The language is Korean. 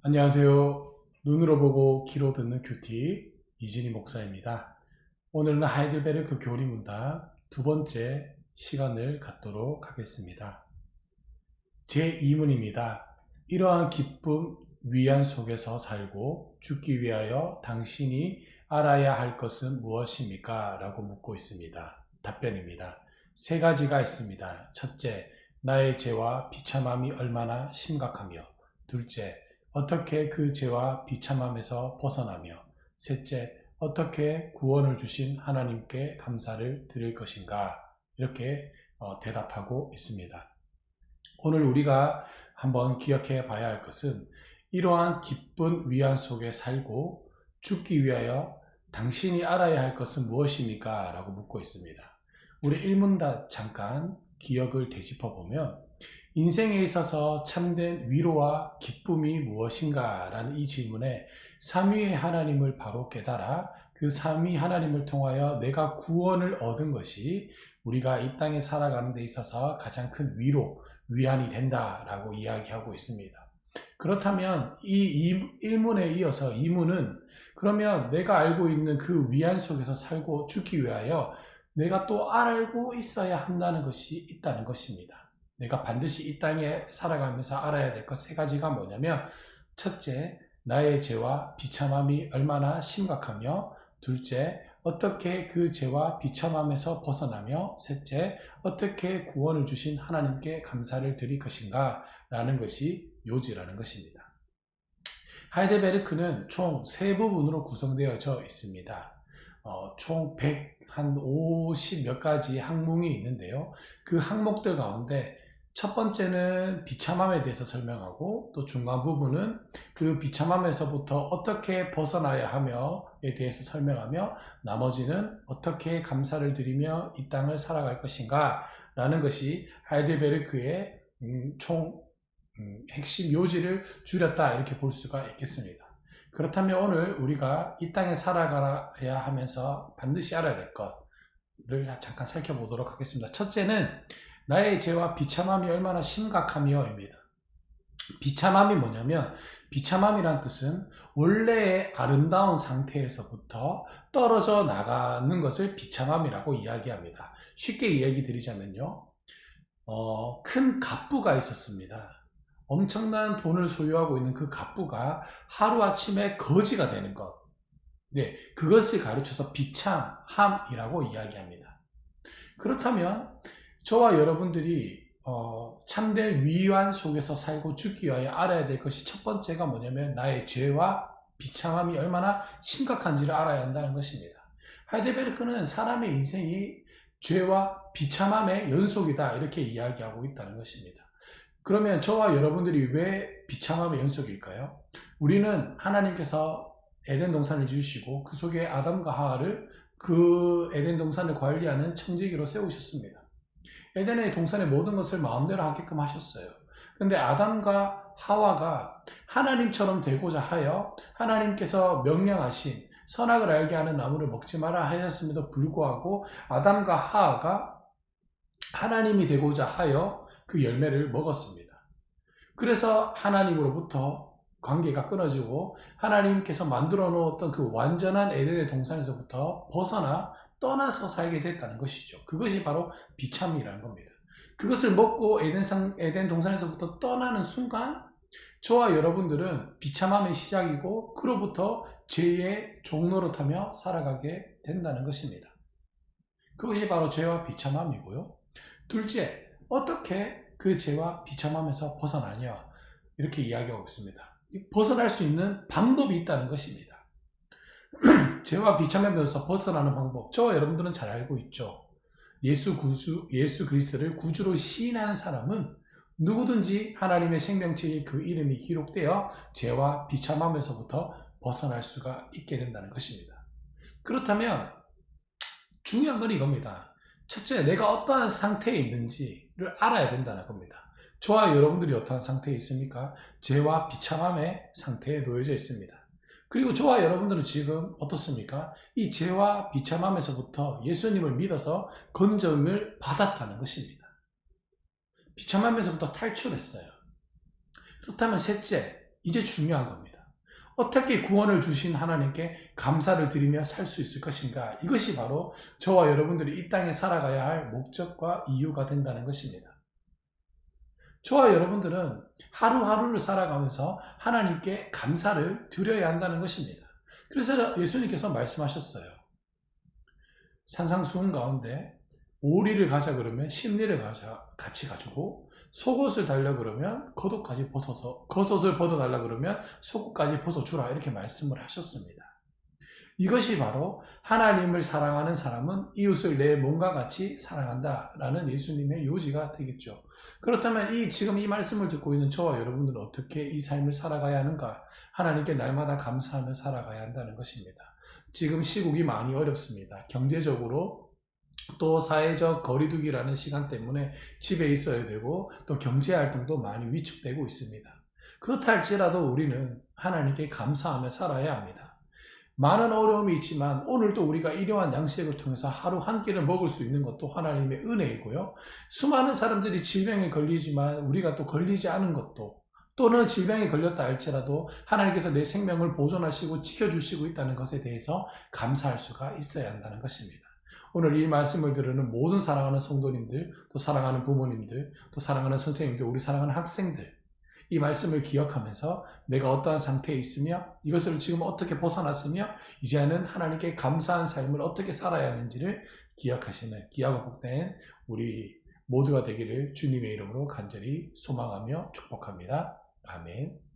안녕하세요. 눈으로 보고 귀로 듣는 큐티 이진희 목사입니다. 오늘은 하이델베르크 교리문답 두 번째 시간을 갖도록 하겠습니다. 제2문입니다. 이러한 기쁨, 위안 속에서 살고 죽기 위하여 당신이 알아야 할 것은 무엇입니까? 라고 묻고 있습니다. 답변입니다. 세 가지가 있습니다. 첫째, 나의 죄와 비참함이 얼마나 심각하며, 둘째, 어떻게 그 죄와 비참함에서 벗어나며, 셋째, 어떻게 구원을 주신 하나님께 감사를 드릴 것인가, 이렇게 대답하고 있습니다. 오늘 우리가 한번 기억해 봐야 할 것은 이러한 기쁜 위안 속에 살고 죽기 위하여 당신이 알아야 할 것은 무엇입니까? 라고 묻고 있습니다. 우리 일문답 잠깐 기억을 되짚어 보면 인생에 있어서 참된 위로와 기쁨이 무엇인가? 라는 이 질문에 삼위의 하나님을 바로 깨달아 그 삼위 하나님을 통하여 내가 구원을 얻은 것이 우리가 이 땅에 살아가는 데 있어서 가장 큰 위로, 위안이 된다라고 이야기하고 있습니다. 그렇다면 이 1문에 이어서 2문은 그러면 내가 알고 있는 그 위안 속에서 살고 죽기 위하여 내가 또 알고 있어야 한다는 것이 있다는 것입니다. 내가 반드시 이 땅에 살아가면서 알아야 될 것 세 가지가 뭐냐면 첫째, 나의 죄와 비참함이 얼마나 심각하며 둘째, 어떻게 그 죄와 비참함에서 벗어나며 셋째, 어떻게 구원을 주신 하나님께 감사를 드릴 것인가 라는 것이 요지라는 것입니다. 하이델베르크는 총 세 부분으로 구성되어져 있습니다. 총 150 몇 가지 항목이 있는데요. 그 항목들 가운데 첫 번째는 비참함에 대해서 설명하고 또 중간 부분은 그 비참함에서부터 어떻게 벗어나야 하며에 대해서 설명하며 나머지는 어떻게 감사를 드리며 이 땅을 살아갈 것인가 라는 것이 하이델베르크의 총 핵심 요지를 줄였다 이렇게 볼 수가 있겠습니다. 그렇다면 오늘 우리가 이 땅에 살아가야 하면서 반드시 알아야 될 것을 잠깐 살펴보도록 하겠습니다. 첫째는 나의 죄와 비참함이 얼마나 심각하며입니다. 비참함이 뭐냐면 비참함이란 뜻은 원래의 아름다운 상태에서부터 떨어져 나가는 것을 비참함이라고 이야기합니다. 쉽게 이야기 드리자면요. 큰 갑부가 있었습니다. 엄청난 돈을 소유하고 있는 그 갑부가 하루아침에 거지가 되는 것. 네, 그것을 가르쳐서 비참함이라고 이야기합니다. 그렇다면 저와 여러분들이 참된 위안 속에서 살고 죽기 위하여 알아야 될 것이 첫 번째가 뭐냐면 나의 죄와 비참함이 얼마나 심각한지를 알아야 한다는 것입니다. 하이델베르크는 사람의 인생이 죄와 비참함의 연속이다 이렇게 이야기하고 있다는 것입니다. 그러면 저와 여러분들이 왜 비참함의 연속일까요? 우리는 하나님께서 에덴 동산을 지으시고 그 속에 아담과 하와를 그 에덴 동산을 관리하는 청지기로 세우셨습니다. 에덴의 동산의 모든 것을 마음대로 하게끔 하셨어요. 그런데 아담과 하와가 하나님처럼 되고자 하여 하나님께서 명령하신 선악을 알게 하는 나무를 먹지 마라 하셨음에도 불구하고 아담과 하와가 하나님이 되고자 하여 그 열매를 먹었습니다. 그래서 하나님으로부터 관계가 끊어지고 하나님께서 만들어 놓았던 그 완전한 에덴의 동산에서부터 벗어나 떠나서 살게 됐다는 것이죠. 그것이 바로 비참이라는 겁니다. 그것을 먹고 에덴 동산에서부터 떠나는 순간 저와 여러분들은 비참함의 시작이고 그로부터 죄의 종노릇하며 살아가게 된다는 것입니다. 그것이 바로 죄와 비참함이고요. 둘째, 어떻게 그 죄와 비참함에서 벗어나냐 이렇게 이야기하고 있습니다. 벗어날 수 있는 방법이 있다는 것입니다. 죄와 비참함에서 벗어나는 방법 저와 여러분들은 잘 알고 있죠. 예수 그리스도를 구주로 시인하는 사람은 누구든지 하나님의 생명책에 그 이름이 기록되어 죄와 비참함에서부터 벗어날 수가 있게 된다는 것입니다. 그렇다면 중요한 건 이겁니다. 첫째, 내가 어떠한 상태에 있는지를 알아야 된다는 겁니다. 저와 여러분들이 어떠한 상태에 있습니까? 죄와 비참함의 상태에 놓여져 있습니다. 그리고 저와 여러분들은 지금 어떻습니까? 이 죄와 비참함에서부터 예수님을 믿어서 건져을 받았다는 것입니다. 비참함에서부터 탈출했어요. 그렇다면 셋째, 이제 중요한 겁니다. 어떻게 구원을 주신 하나님께 감사를 드리며 살 수 있을 것인가? 이것이 바로 저와 여러분들이 이 땅에 살아가야 할 목적과 이유가 된다는 것입니다. 저와 여러분들은 하루하루를 살아가면서 하나님께 감사를 드려야 한다는 것입니다. 그래서 예수님께서 말씀하셨어요. 산상수훈 가운데 오리를 가자 그러면 심리를 같이 가지고 속옷을 달라 그러면 겉옷까지 벗어서 겉옷을 벗어달라 그러면 속옷까지 벗어주라 이렇게 말씀을 하셨습니다. 이것이 바로 하나님을 사랑하는 사람은 이웃을 내 몸과 같이 사랑한다라는 예수님의 요지가 되겠죠. 그렇다면 지금 이 말씀을 듣고 있는 저와 여러분들은 어떻게 이 삶을 살아가야 하는가? 하나님께 날마다 감사하며 살아가야 한다는 것입니다. 지금 시국이 많이 어렵습니다. 경제적으로 또 사회적 거리두기라는 시간 때문에 집에 있어야 되고 또 경제활동도 많이 위축되고 있습니다. 그렇다 할지라도 우리는 하나님께 감사하며 살아야 합니다. 많은 어려움이 있지만 오늘도 우리가 일용할 양식을 통해서 하루 한 끼를 먹을 수 있는 것도 하나님의 은혜이고요. 수많은 사람들이 질병에 걸리지만 우리가 또 걸리지 않은 것도 또는 질병에 걸렸다 할지라도 하나님께서 내 생명을 보존하시고 지켜주시고 있다는 것에 대해서 감사할 수가 있어야 한다는 것입니다. 오늘 이 말씀을 들으는 모든 사랑하는 성도님들, 또 사랑하는 부모님들, 또 사랑하는 선생님들, 우리 사랑하는 학생들, 이 말씀을 기억하면서 내가 어떠한 상태에 있으며 이것을 지금 어떻게 벗어났으며 이제는 하나님께 감사한 삶을 어떻게 살아야 하는지를 기억하시는 귀하고 복된 우리 모두가 되기를 주님의 이름으로 간절히 소망하며 축복합니다. 아멘.